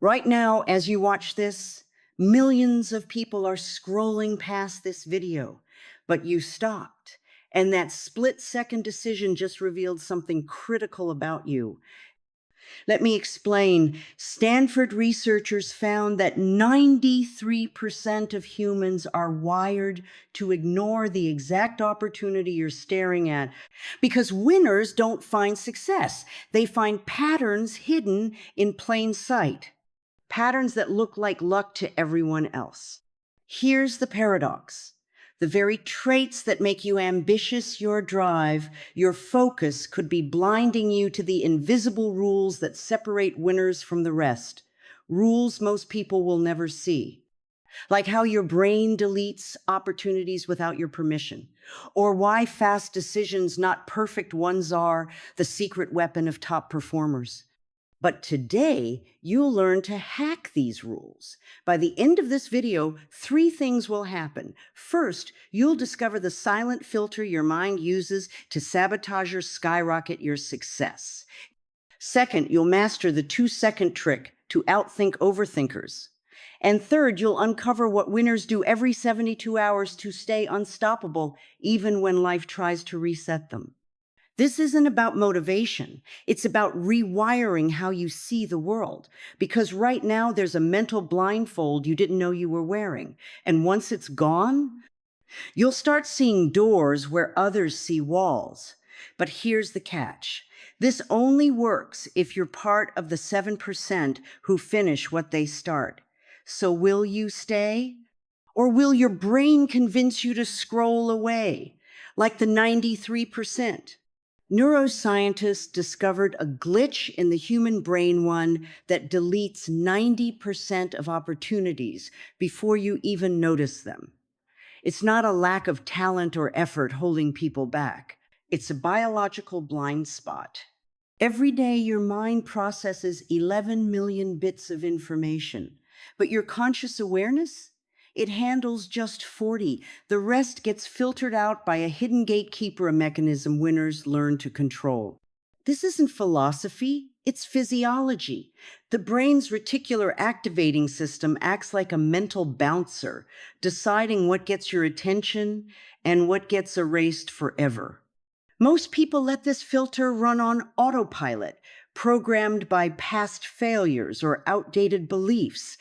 Right now, as you watch this, millions of people are scrolling past this video, but you stopped. And that split-second decision just revealed something critical about you. Let me explain. Stanford researchers found that 93% of humans are wired to ignore the exact opportunity you're staring at because winners don't find success. They find patterns hidden in plain sight, patterns that look like luck to everyone else. Here's the paradox. The very traits that make you ambitious, your drive, your focus, could be blinding you to the invisible rules that separate winners from the rest. Rules most people will never see. Like how your brain deletes opportunities without your permission, or why fast decisions, not perfect ones, are the secret weapon of top performers. But today, you'll learn to hack these rules. By the end of this video, 3 things will happen. First, you'll discover the silent filter your mind uses to sabotage or skyrocket your success. Second, you'll master the 2-second trick to outthink overthinkers. And third, you'll uncover what winners do every 72 hours to stay unstoppable, even when life tries to reset them. This isn't about motivation. It's about rewiring how you see the world. Because right now there's a mental blindfold you didn't know you were wearing. And once it's gone, you'll start seeing doors where others see walls. But here's the catch. This only works if you're part of the 7% who finish what they start. So will you stay? Or will your brain convince you to scroll away, like the 93%? Neuroscientists discovered a glitch in the human brain one that deletes 90% of opportunities before you even notice them. It's not a lack of talent or effort holding people back. It's a biological blind spot. Every day, your mind processes 11 million bits of information, but your conscious awareness? It handles just 40. The rest gets filtered out by a hidden gatekeeper, a mechanism winners learn to control. This isn't philosophy, it's physiology. The brain's reticular activating system acts like a mental bouncer, deciding what gets your attention and what gets erased forever. Most people let this filter run on autopilot, programmed by past failures or outdated beliefs.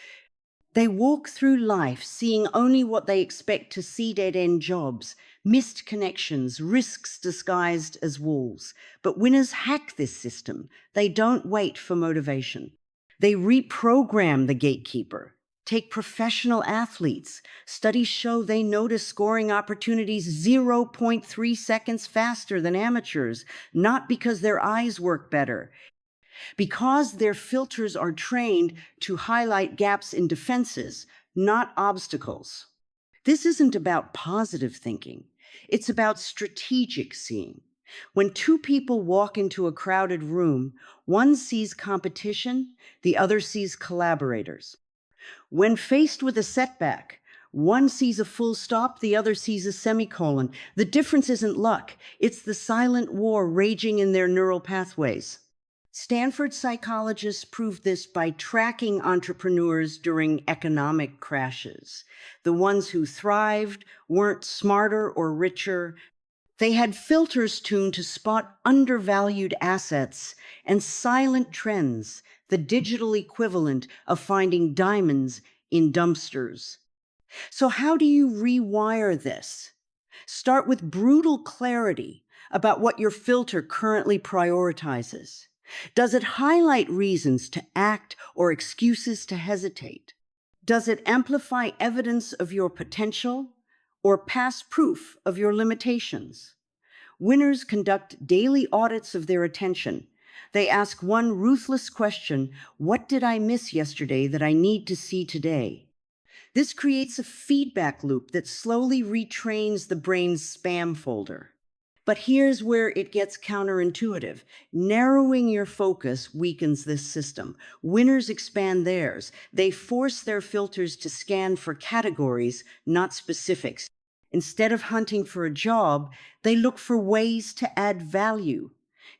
They walk through life seeing only what they expect to see: dead-end jobs, missed connections, risks disguised as walls. But winners hack this system. They don't wait for motivation. They reprogram the gatekeeper. Take professional athletes. Studies show they notice scoring opportunities 0.3 seconds faster than amateurs, not because their eyes work better, because their filters are trained to highlight gaps in defenses, not obstacles. This isn't about positive thinking. It's about strategic seeing. When 2 people walk into a crowded room, one sees competition, the other sees collaborators. When faced with a setback, one sees a full stop, the other sees a semicolon. The difference isn't luck, it's the silent war raging in their neural pathways. Stanford psychologists proved this by tracking entrepreneurs during economic crashes. The ones who thrived weren't smarter or richer. They had filters tuned to spot undervalued assets and silent trends, the digital equivalent of finding diamonds in dumpsters. So how do you rewire this? Start with brutal clarity about what your filter currently prioritizes. Does it highlight reasons to act or excuses to hesitate? Does it amplify evidence of your potential or past proof of your limitations? Winners conduct daily audits of their attention. They ask one ruthless question: what did I miss yesterday that I need to see today? This creates a feedback loop that slowly retrains the brain's spam folder. But here's where it gets counterintuitive. Narrowing your focus weakens this system. Winners expand theirs. They force their filters to scan for categories, not specifics. Instead of hunting for a job, they look for ways to add value.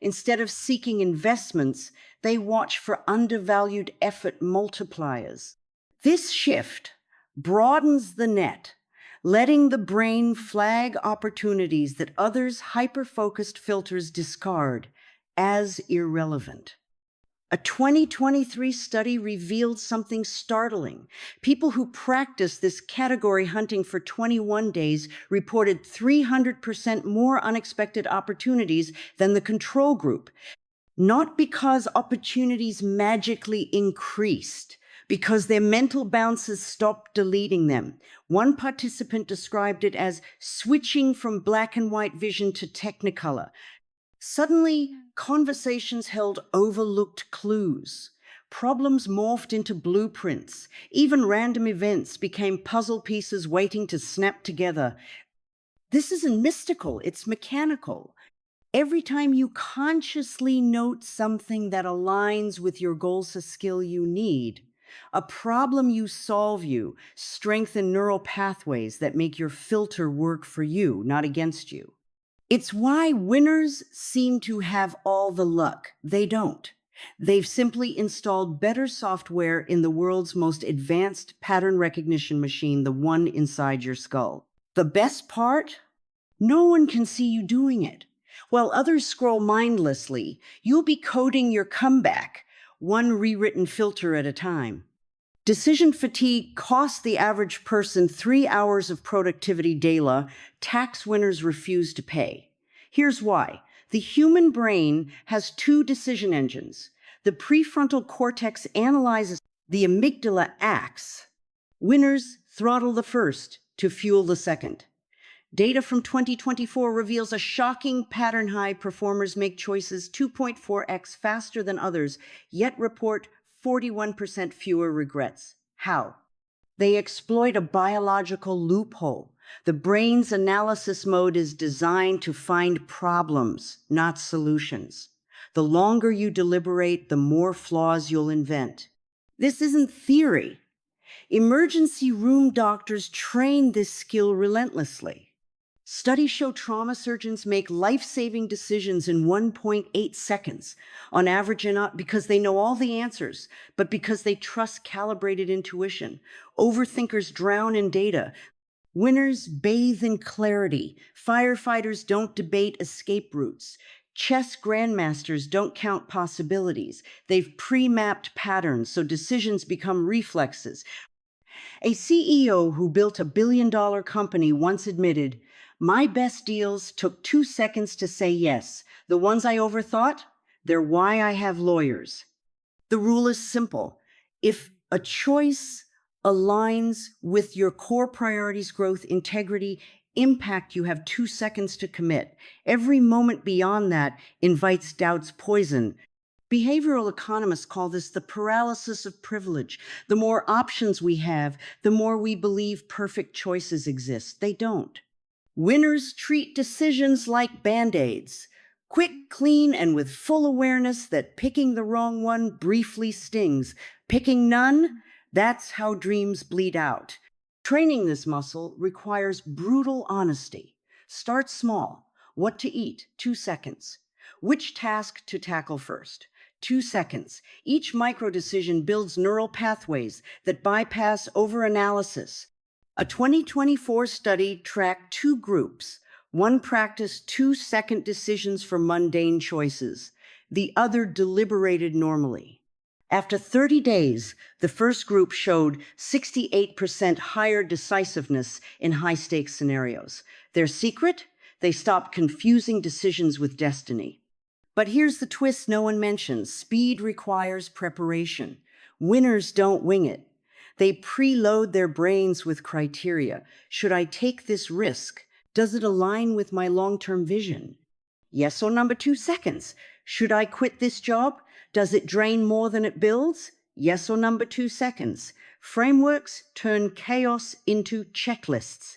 Instead of seeking investments, They watch for undervalued effort multipliers. This shift broadens the net, letting the brain flag opportunities that others' hyper-focused filters discard as irrelevant. A 2023 study revealed something startling. People who practiced this category hunting for 21 days reported 300% more unexpected opportunities than the control group. Not because opportunities magically increased, because their mental bounces stopped deleting them. One participant described it as switching from black and white vision to technicolor. Suddenly, conversations held overlooked clues. Problems morphed into blueprints. Even random events became puzzle pieces waiting to snap together. This isn't mystical, it's mechanical. Every time you consciously note something that aligns with your goals, a skill you need, a problem you solve, you strengthen neural pathways that make your filter work for you, not against you. It's why winners seem to have all the luck. They don't. They've simply installed better software in the world's most advanced pattern recognition machine, the one inside your skull. The best part? No one can see you doing it. While others scroll mindlessly, you'll be coding your comeback, one rewritten filter at a time. Decision fatigue costs the average person 3 hours of productivity daily. Tax winners refuse to pay. Here's why. The human brain has two decision engines. The prefrontal cortex analyzes, the amygdala acts. Winners throttle the first to fuel the second. Data from 2024 reveals a shocking pattern. High performers make choices 2.4x faster than others, yet report 41% fewer regrets. How? They exploit a biological loophole. The brain's analysis mode is designed to find problems, not solutions. The longer you deliberate, the more flaws you'll invent. This isn't theory. Emergency room doctors train this skill relentlessly. Studies show trauma surgeons make life-saving decisions in 1.8 seconds, on average, and not because they know all the answers, but because they trust calibrated intuition. Overthinkers drown in data. Winners bathe in clarity. Firefighters don't debate escape routes. Chess grandmasters don't count possibilities. They've pre-mapped patterns, so decisions become reflexes. A CEO who built a billion-dollar company once admitted, "My best deals took 2 seconds to say yes. The ones I overthought, they're why I have lawyers." The rule is simple. If a choice aligns with your core priorities, growth, integrity, impact, you have 2 seconds to commit. Every moment beyond that invites doubt's poison. Behavioral economists call this the paralysis of privilege. The more options we have, the more we believe perfect choices exist. They don't. Winners treat decisions like Band-Aids. Quick, clean, and with full awareness that picking the wrong one briefly stings. Picking none, that's how dreams bleed out. Training this muscle requires brutal honesty. Start small. What to eat? 2 seconds. Which task to tackle first? 2 seconds. Each micro-decision builds neural pathways that bypass overanalysis. A 2024 study tracked 2 groups. One practiced 2-second decisions for mundane choices. The other deliberated normally. After 30 days, the first group showed 68% higher decisiveness in high-stakes scenarios. Their secret? They stopped confusing decisions with destiny. But here's the twist no one mentions. Speed requires preparation. Winners don't wing it. They preload their brains with criteria. Should I take this risk? Does it align with my long-term vision? Yes or number 2 seconds. Should I quit this job? Does it drain more than it builds? Yes or number 2 seconds. Frameworks turn chaos into checklists.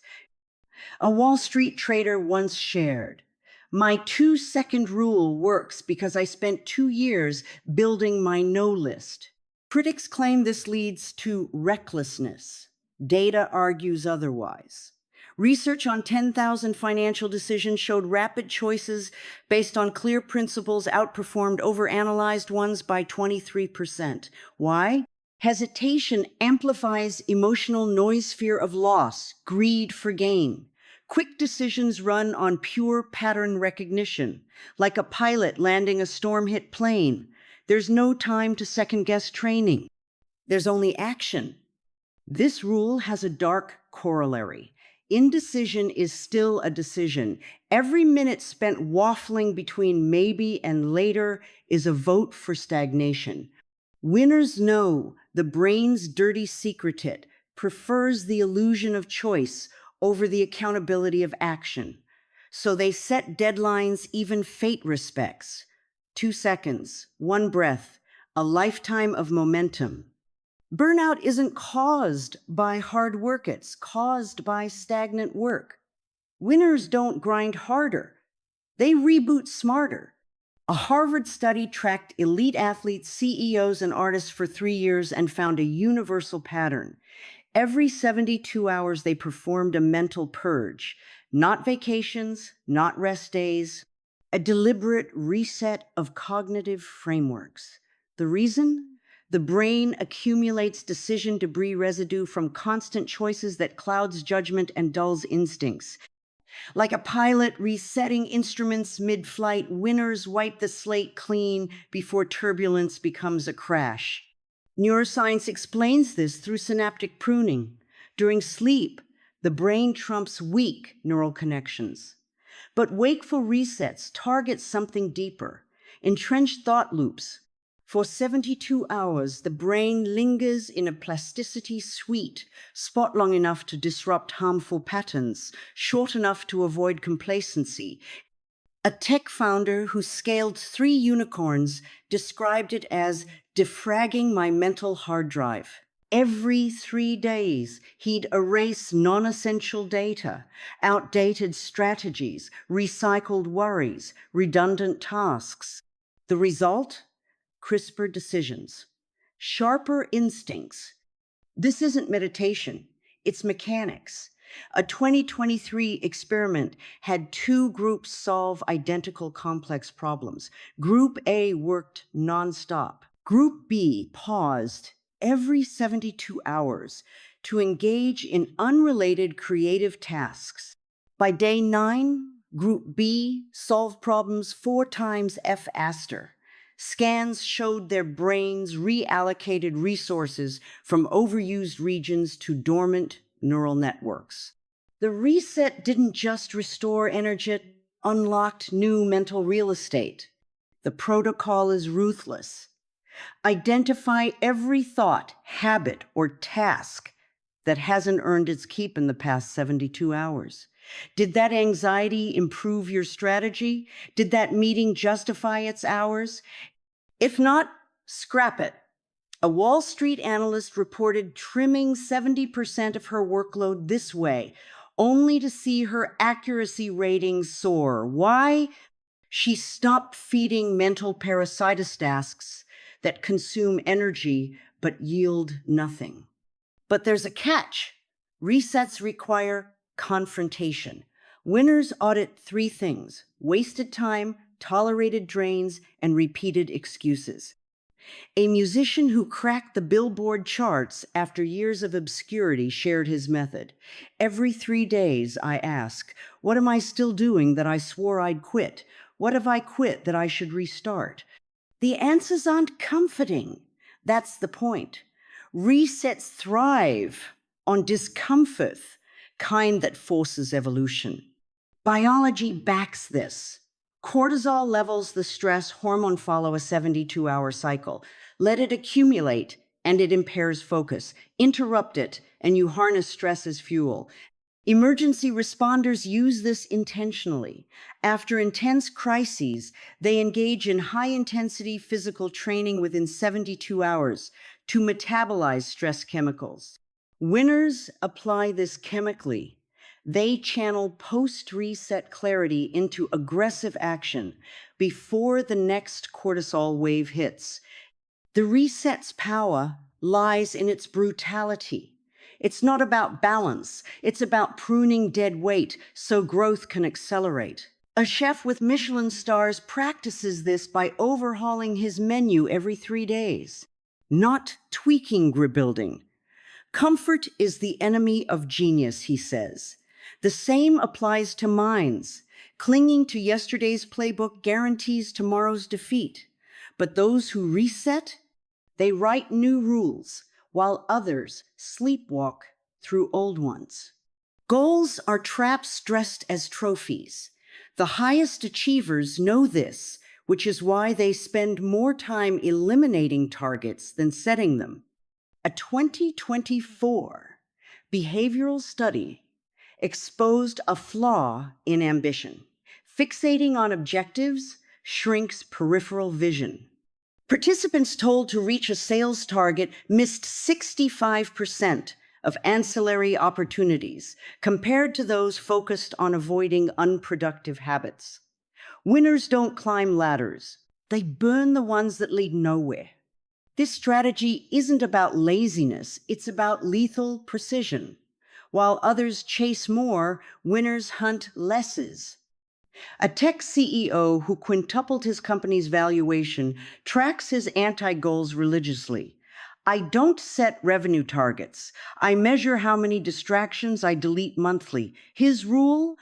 A Wall Street trader once shared, "My 2-second rule works because I spent 2 years building my no list." Critics claim this leads to recklessness. Data argues otherwise. Research on 10,000 financial decisions showed rapid choices based on clear principles outperformed overanalyzed ones by 23%. Why? Hesitation amplifies emotional noise, fear of loss, greed for gain. Quick decisions run on pure pattern recognition, like a pilot landing a storm-hit plane. There's no time to second-guess training. There's only action. This rule has a dark corollary. Indecision is still a decision. Every minute spent waffling between maybe and later is a vote for stagnation. Winners know the brain's dirty secret prefers the illusion of choice over the accountability of action. So they set deadlines even fate respects. 2 seconds, 1 breath, a lifetime of momentum. Burnout isn't caused by hard work, it's caused by stagnant work. Winners don't grind harder, they reboot smarter. A Harvard study tracked elite athletes, CEOs, and artists for 3 years and found a universal pattern. Every 72 hours, they performed a mental purge. Not vacations, not rest days, a deliberate reset of cognitive frameworks. The reason? The brain accumulates decision debris residue from constant choices that clouds judgment and dulls instincts. Like a pilot resetting instruments mid-flight, winners wipe the slate clean before turbulence becomes a crash. Neuroscience explains this through synaptic pruning. During sleep, the brain trumps weak neural connections. But wakeful resets target something deeper, entrenched thought loops. For 72 hours, the brain lingers in a plasticity sweet spot long enough to disrupt harmful patterns, short enough to avoid complacency. A tech founder who scaled 3 unicorns described it as defragging my mental hard drive. Every 3 days, he'd erase non-essential data, outdated strategies, recycled worries, redundant tasks. The result? Crisper decisions, sharper instincts. This isn't meditation, it's mechanics. A 2023 experiment had 2 groups solve identical complex problems. Group A worked nonstop. Group B paused every 72 hours to engage in unrelated creative tasks. By day 9, Group B solved problems 4 times faster. Scans showed their brains reallocated resources from overused regions to dormant neural networks. The reset didn't just restore energy, it unlocked new mental real estate. The protocol is ruthless. Identify every thought, habit, or task that hasn't earned its keep in the past 72 hours. Did that anxiety improve your strategy? Did that meeting justify its hours? If not, scrap it. A Wall Street analyst reported trimming 70% of her workload this way, only to see her accuracy ratings soar. Why? She stopped feeding mental parasitasks that consume energy but yield nothing. But there's a catch. Resets require confrontation. Winners audit 3 things: wasted time, tolerated drains, and repeated excuses. A musician who cracked the Billboard charts after years of obscurity shared his method. Every 3 days, I ask, what am I still doing that I swore I'd quit? What have I quit that I should restart? The answers aren't comforting. That's the point. Resets thrive on discomfort, kind that forces evolution. Biology backs this. Cortisol levels the stress hormone follow a 72-hour cycle. Let it accumulate, and it impairs focus. Interrupt it, and you harness stress as fuel. Emergency responders use this intentionally. After intense crises, they engage in high-intensity physical training within 72 hours to metabolize stress chemicals. Winners apply this chemically. They channel post-reset clarity into aggressive action before the next cortisol wave hits. The reset's power lies in its brutality. It's not about balance. It's about pruning dead weight so growth can accelerate. A chef with Michelin stars practices this by overhauling his menu every 3 days, not tweaking rebuilding. Comfort is the enemy of genius, he says. The same applies to minds. Clinging to yesterday's playbook guarantees tomorrow's defeat. But those who reset, they write new rules, while others sleepwalk through old ones. Goals are traps dressed as trophies. The highest achievers know this, which is why they spend more time eliminating targets than setting them. A 2024 behavioral study exposed a flaw in ambition. Fixating on objectives shrinks peripheral vision. Participants told to reach a sales target missed 65% of ancillary opportunities compared to those focused on avoiding unproductive habits. Winners don't climb ladders. They burn the ones that lead nowhere. This strategy isn't about laziness, it's about lethal precision. While others chase more, winners hunt lesses. A tech CEO who quintupled his company's valuation tracks his anti-goals religiously. I don't set revenue targets. I measure how many distractions I delete monthly. His rule?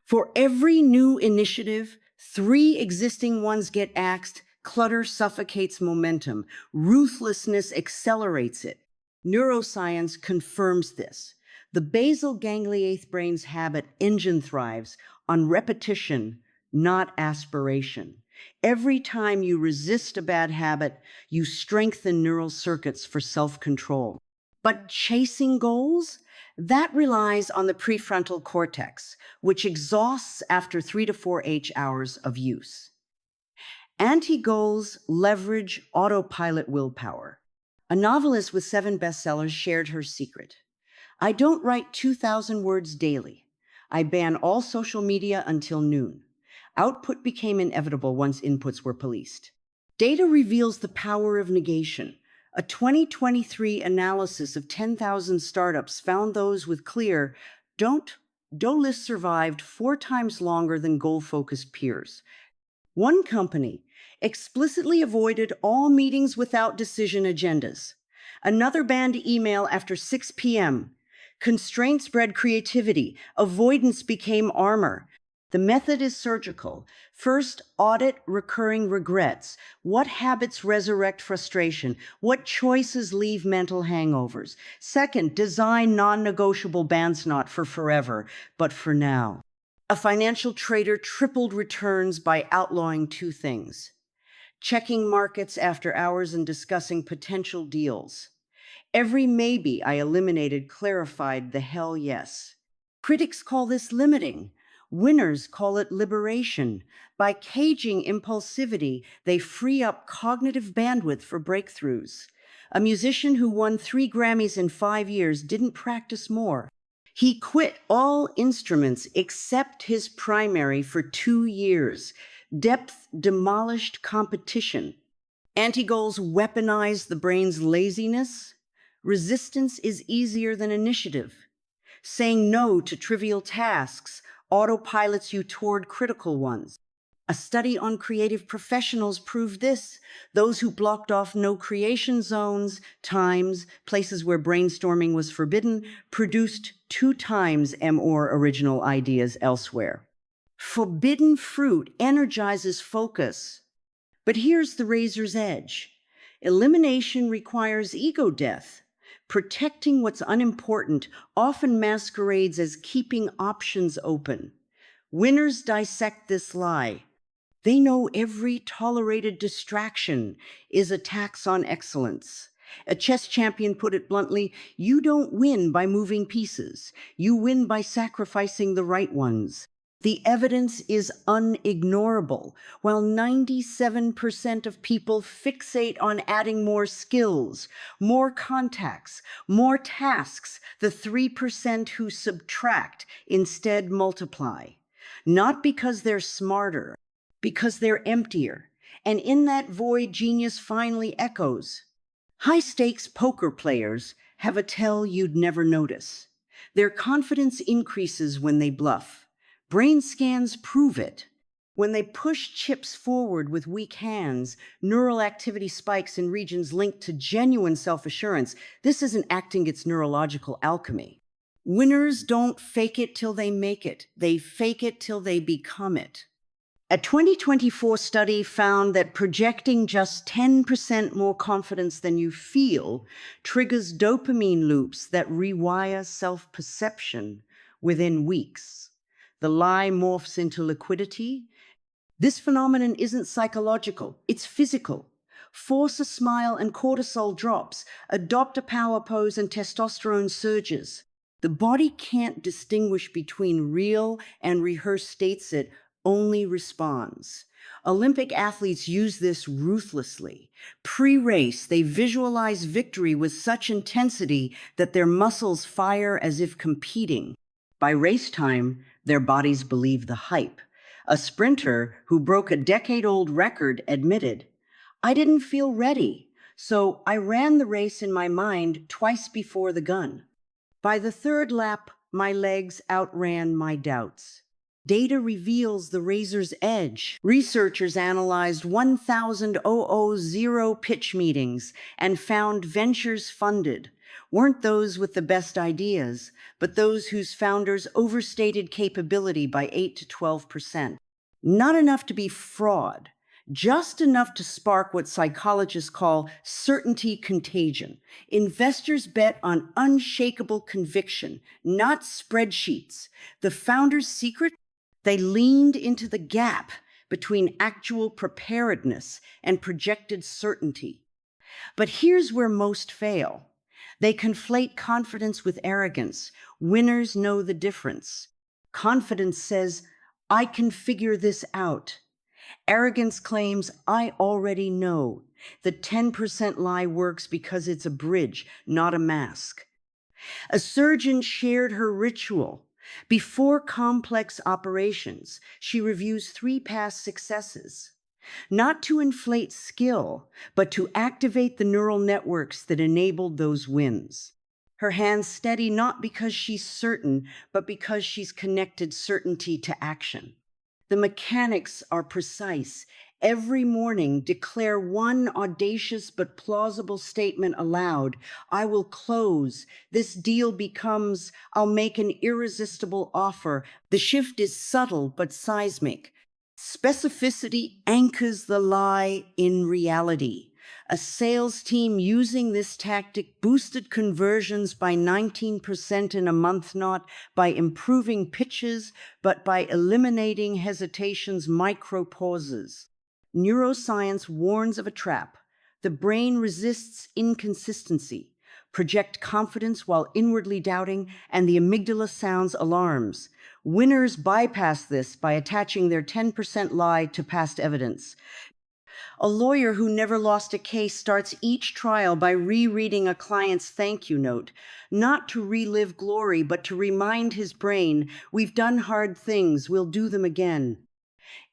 For every new initiative, 3 existing ones get axed. Clutter suffocates momentum. Ruthlessness accelerates it. Neuroscience confirms this. The basal gangliate brain's habit engine thrives on repetition, not aspiration. Every time you resist a bad habit, you strengthen neural circuits for self-control. But chasing goals? That relies on the prefrontal cortex, which exhausts after 3 to 4 hours of use. Anti-goals leverage autopilot willpower. A novelist with 7 bestsellers shared her secret. I don't write 2,000 words daily. I ban all social media until noon. Output became inevitable once inputs were policed. Data reveals the power of negation. A 2023 analysis of 10,000 startups found those with clear don't lists survived 4 times longer than goal-focused peers. One company explicitly avoided all meetings without decision agendas. Another banned email after 6 p.m. Constraints bred creativity. Avoidance became armor. The method is surgical. First, audit recurring regrets. What habits resurrect frustration? What choices leave mental hangovers? Second, design non-negotiable bans, not for forever, but for now. A financial trader tripled returns by outlawing 2 things: checking markets after hours and discussing potential deals. Every maybe I eliminated clarified the hell yes. Critics call this limiting. Winners call it liberation. By caging impulsivity, they free up cognitive bandwidth for breakthroughs. A musician who won 3 Grammys in 5 years didn't practice more. He quit all instruments except his primary for 2 years. Depth demolished competition. Anti-goals weaponize the brain's laziness. Resistance is easier than initiative. Saying no to trivial tasks autopilots you toward critical ones. A study on creative professionals proved this. Those who blocked off no creation zones, times, places where brainstorming was forbidden, produced 2 times more original ideas elsewhere. Forbidden fruit energizes focus. But here's the razor's edge. Elimination requires ego death. Protecting what's unimportant often masquerades as keeping options open. Winners dissect this lie. They know every tolerated distraction is a tax on excellence. A chess champion put it bluntly, you don't win by moving pieces. You win by sacrificing the right ones. The evidence is unignorable. While 97% of people fixate on adding more skills, more contacts, more tasks, the 3% who subtract instead multiply. Not because they're smarter, because they're emptier. And in that void, genius finally echoes. High-stakes poker players have a tell you'd never notice. Their confidence increases when they bluff. Brain scans prove it. When they push chips forward with weak hands, neural activity spikes in regions linked to genuine self-assurance. This isn't acting, it's neurological alchemy. Winners don't fake it till they make it. They fake it till they become it. A 2024 study found that projecting just 10% more confidence than you feel triggers dopamine loops that rewire self-perception within weeks. The lie morphs into liquidity. This phenomenon isn't psychological, it's physical. Force a smile and cortisol drops. Adopt a power pose and testosterone surges. The body can't distinguish between real and rehearsed states, it only responds. Olympic athletes use this ruthlessly. Pre-race, they visualize victory with such intensity that their muscles fire as if competing. By race time, their bodies believe the hype. A sprinter who broke a decade-old record admitted, "I didn't feel ready, so I ran the race in my mind twice before the gun. By the third lap, my legs outran my doubts." Data reveals the razor's edge. Researchers analyzed 1,000 pitch meetings and found ventures funded weren't those with the best ideas, but those whose founders overstated capability by 8 to 12%. Not enough to be fraud, just enough to spark what psychologists call certainty contagion. Investors bet on unshakable conviction, not spreadsheets. The founders' secret? They leaned into the gap between actual preparedness and projected certainty. But here's where most fail. They conflate confidence with arrogance. Winners know the difference. Confidence says, "I can figure this out." Arrogance claims, "I already know." The 10% lie works because it's a bridge, not a mask. A surgeon shared her ritual. Before complex operations, she reviews 3 past successes. Not to inflate skill, but to activate the neural networks that enabled those wins. Her hands steady not because she's certain, but because she's connected certainty to action. The mechanics are precise. Every morning, declare one audacious but plausible statement aloud. "I will close. This deal becomes, I'll make an irresistible offer." The shift is subtle but seismic. Specificity anchors the lie in reality. A sales team using this tactic boosted conversions by 19% in a month, not by improving pitches, but by eliminating hesitation's micro pauses. Neuroscience warns of a trap. The brain resists inconsistency. Project confidence while inwardly doubting, and the amygdala sounds alarms. Winners bypass this by attaching their 10% lie to past evidence. A lawyer who never lost a case starts each trial by rereading a client's thank you note, not to relive glory, but to remind his brain, "We've done hard things, we'll do them again."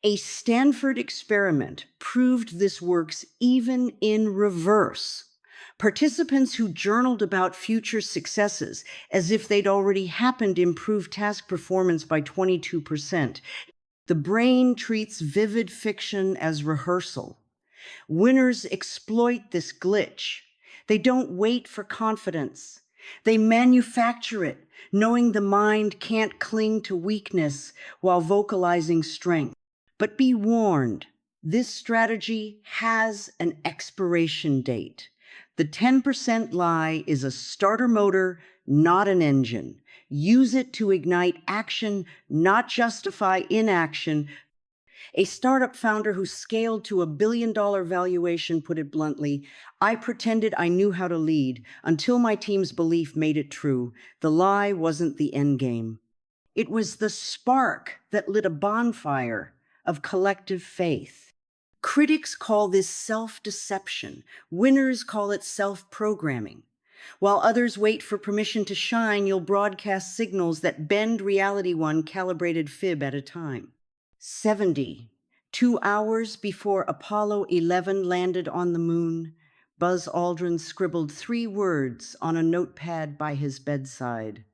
A Stanford experiment proved this works even in reverse. Participants who journaled about future successes as if they'd already happened improved task performance by 22%. The brain treats vivid fiction as rehearsal. Winners exploit this glitch. They don't wait for confidence. They manufacture it, knowing the mind can't cling to weakness while vocalizing strength. But be warned, this strategy has an expiration date. The 10% lie is a starter motor, not an engine. Use it to ignite action, not justify inaction. A startup founder who scaled to $1 billion valuation put it bluntly, "I pretended I knew how to lead until my team's belief made it true. The lie wasn't the end game. It was the spark that lit a bonfire of collective faith." Critics call this self-deception. Winners call it self-programming. While others wait for permission to shine, you'll broadcast signals that bend reality one calibrated fib at a time. 70, 2 hours before Apollo 11 landed on the moon, Buzz Aldrin scribbled 3 words on a notepad by his bedside: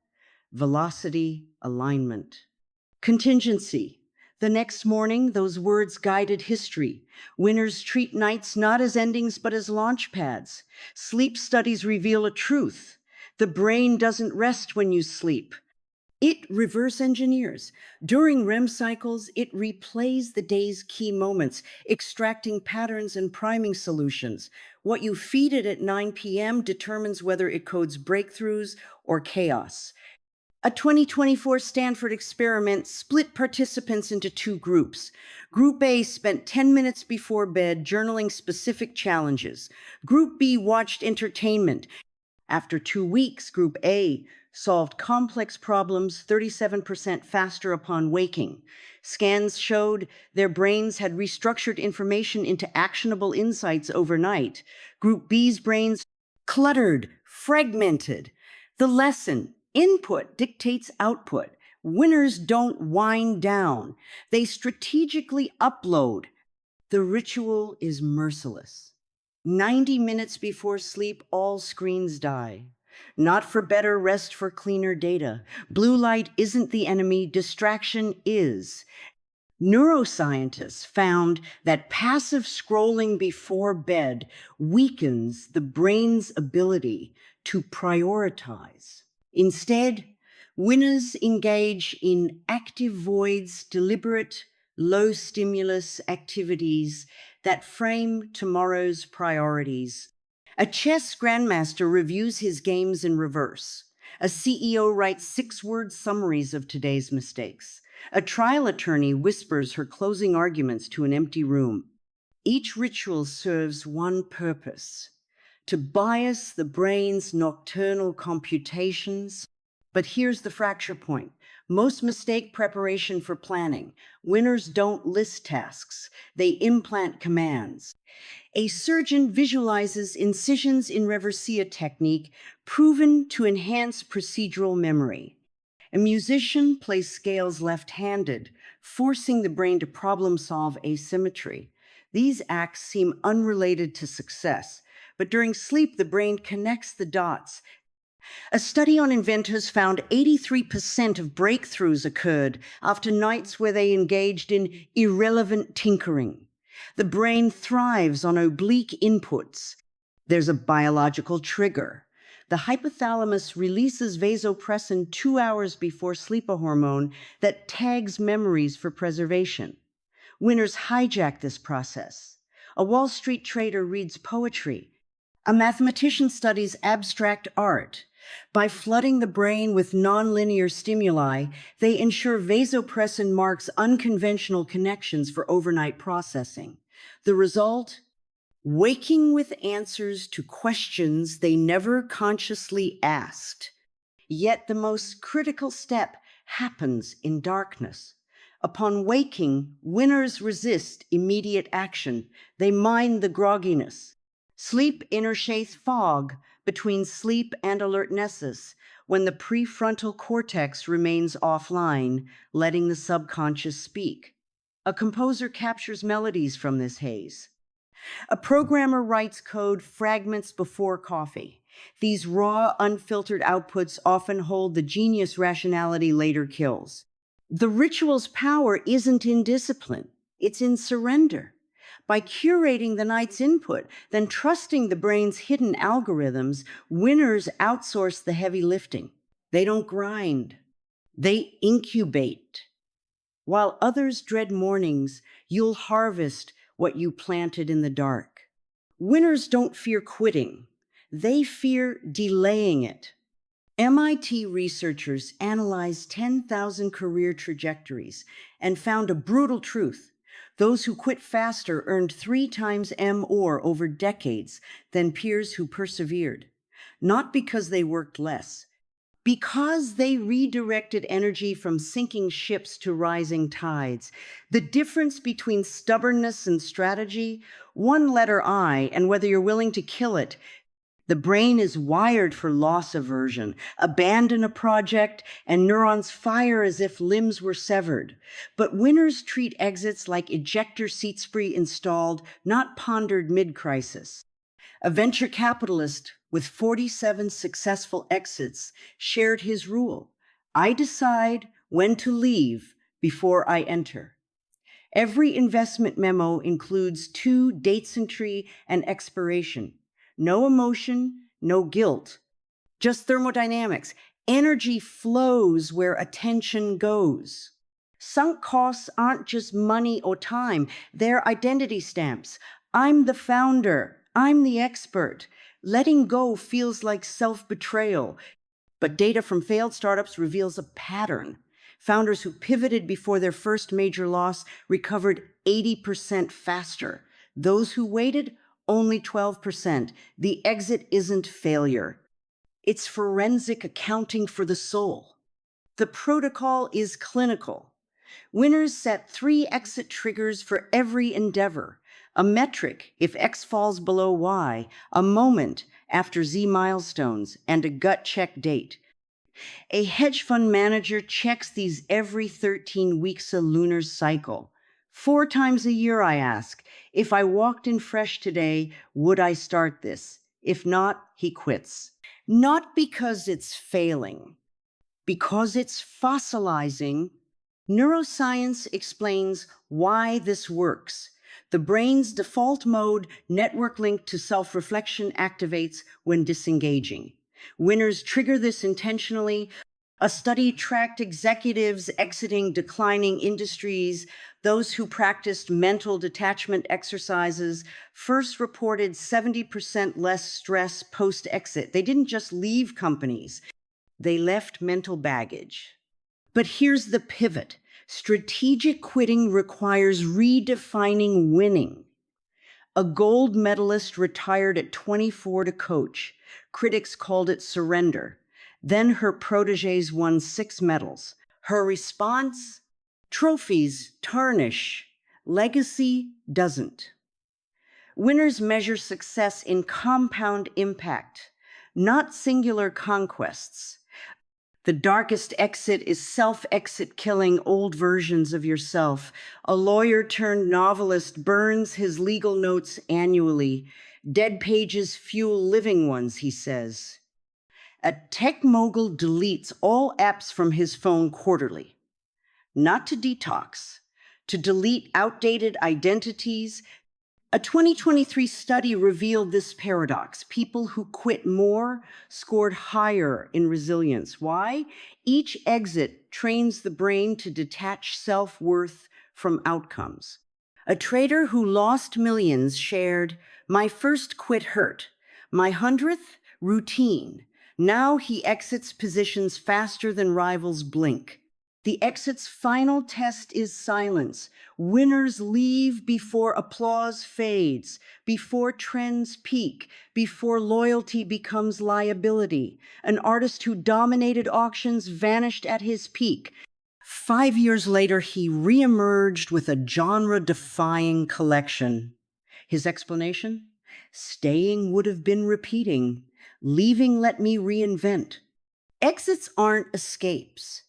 velocity, alignment. Contingency. The next morning, those words guided history. Winners treat nights not as endings, but as launch pads. Sleep studies reveal a truth. The brain doesn't rest when you sleep. It reverse engineers. During REM cycles, it replays the day's key moments, extracting patterns and priming solutions. What you feed it at 9 p.m. determines whether it codes breakthroughs or chaos. A 2024 Stanford experiment split participants into 2 groups. Group A spent 10 minutes before bed journaling specific challenges. Group B watched entertainment. After 2 weeks, Group A solved complex problems 37% faster upon waking. Scans showed their brains had restructured information into actionable insights overnight. Group B's brains cluttered, fragmented. The lesson: input dictates output. Winners don't wind down, they strategically upload. The ritual is merciless. 90 minutes before sleep, all screens die. Not for better, rest for cleaner data. Blue light isn't the enemy, distraction is. Neuroscientists found that passive scrolling before bed weakens the brain's ability to prioritize. Instead, winners engage in active voids, deliberate, low-stimulus activities that frame tomorrow's priorities. A chess grandmaster reviews his games in reverse. A CEO writes 6-word summaries of today's mistakes. A trial attorney whispers her closing arguments to an empty room. Each ritual serves one purpose: to bias the brain's nocturnal computations. But here's the fracture point. Most mistake preparation for planning. Winners don't list tasks, they implant commands. A surgeon visualizes incisions in reversia technique proven to enhance procedural memory. A musician plays scales left-handed, forcing the brain to problem-solve asymmetry. These acts seem unrelated to success, but during sleep, the brain connects the dots. A study on inventors found 83% of breakthroughs occurred after nights where they engaged in irrelevant tinkering. The brain thrives on oblique inputs. There's a biological trigger. The hypothalamus releases vasopressin 2 hours before sleep, a hormone that tags memories for preservation. Winners hijack this process. A Wall Street trader reads poetry. A mathematician studies abstract art. By flooding the brain with nonlinear stimuli, they ensure vasopressin marks unconventional connections for overnight processing. The result? Waking with answers to questions they never consciously asked. Yet the most critical step happens in darkness. Upon waking, winners resist immediate action. They mind the grogginess. Sleep intershades fog between sleep and alertnesses, when the prefrontal cortex remains offline, letting the subconscious speak. A composer captures melodies from this haze. A programmer writes code fragments before coffee. These raw, unfiltered outputs often hold the genius rationality later kills. The ritual's power isn't in discipline, it's in surrender. By curating the night's input, then trusting the brain's hidden algorithms, winners outsource the heavy lifting. They don't grind, they incubate. While others dread mornings, you'll harvest what you planted in the dark. Winners don't fear quitting, they fear delaying it. MIT researchers analyzed 10,000 career trajectories and found a brutal truth. Those who quit faster earned 3 times more over decades than peers who persevered. Not because they worked less, because they redirected energy from sinking ships to rising tides. The difference between stubbornness and strategy, one letter I, and whether you're willing to kill it. The brain is wired for loss aversion. Abandon a project, and neurons fire as if limbs were severed. But winners treat exits like ejector seats pre-installed, not pondered mid-crisis. A venture capitalist with 47 successful exits shared his rule. I decide when to leave before I enter. Every investment memo includes 2 dates entry and expiration. No emotion, no guilt, just thermodynamics. Energy flows where attention goes. Sunk costs aren't just money or time, they're identity stamps. I'm the founder. I'm the expert. Letting go feels like self-betrayal, but data from failed startups reveals a pattern. Founders who pivoted before their first major loss recovered 80% faster. Those who waited, only 12%. The exit isn't failure. It's forensic accounting for the soul. The protocol is clinical. Winners set 3 exit triggers for every endeavor. A metric if X falls below Y, a moment after Z milestones, and a gut check date. A hedge fund manager checks these every 13 weeks a lunar cycle. 4 times a year I ask, if I walked in fresh today, would I start this? If not, he quits. Not because it's failing, because it's fossilizing. Neuroscience explains why this works. The brain's default mode, network linked to self-reflection, activates when disengaging. Winners trigger this intentionally. A study tracked executives exiting declining industries. Those who practiced mental detachment exercises first reported 70% less stress post-exit. They didn't just leave companies, they left mental baggage. But here's the pivot. Strategic quitting requires redefining winning. A gold medalist retired at 24 to coach. Critics called it surrender. Then her protégés won 6 medals. Her response? Trophies tarnish. Legacy doesn't. Winners measure success in compound impact, not singular conquests. The darkest exit is self-exit, killing old versions of yourself. A lawyer turned novelist burns his legal notes annually. Dead pages fuel living ones, he says. A tech mogul deletes all apps from his phone quarterly. Not to detox, to delete outdated identities. A 2023 study revealed this paradox. People who quit more scored higher in resilience. Why? Each exit trains the brain to detach self-worth from outcomes. A trader who lost millions shared, "My first quit hurt. My 100th, routine." Now he exits positions faster than rivals blink. The exit's final test is silence. Winners leave before applause fades, before trends peak, before loyalty becomes liability. An artist who dominated auctions vanished at his peak. 5 years later, he reemerged with a genre-defying collection. His explanation? Staying would have been repeating. Leaving let me reinvent. Exits aren't escapes.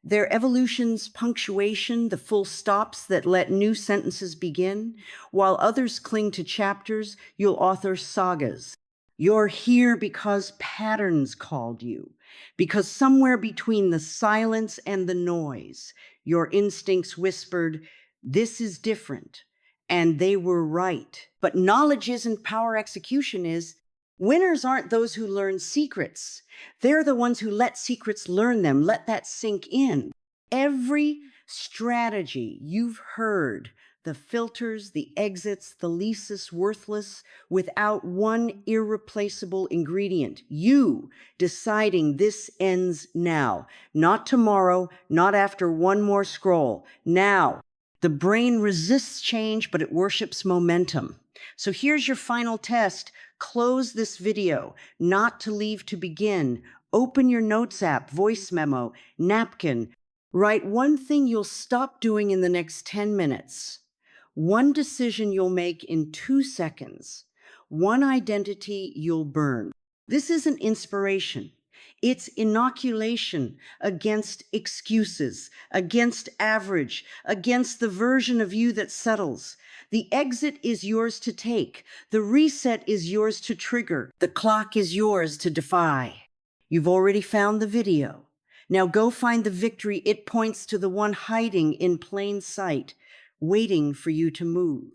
Their evolution's punctuation, the full stops that let new sentences begin. While others cling to chapters, you'll author sagas. You're here because patterns called you, because somewhere between the silence and the noise, your instincts whispered, "This is different," and they were right. But knowledge isn't power, execution is. Winners aren't those who learn secrets. They're the ones who let secrets learn them. Let that sink in. Every strategy you've heard, the filters, the exits, the leases worthless, without one irreplaceable ingredient. You deciding this ends now, not tomorrow, not after one more scroll. Now. The brain resists change, but it worships momentum. So here's your final test. Close this video, not to leave to begin. Open your notes app, voice memo, napkin. Write one thing you'll stop doing in the next 10 minutes. One decision you'll make in 2 seconds. One identity you'll burn. This isn't inspiration. It's inoculation against excuses, against average, against the version of you that settles. The exit is yours to take. The reset is yours to trigger. The clock is yours to defy. You've already found the video. Now go find the victory. It points to the one hiding in plain sight, waiting for you to move.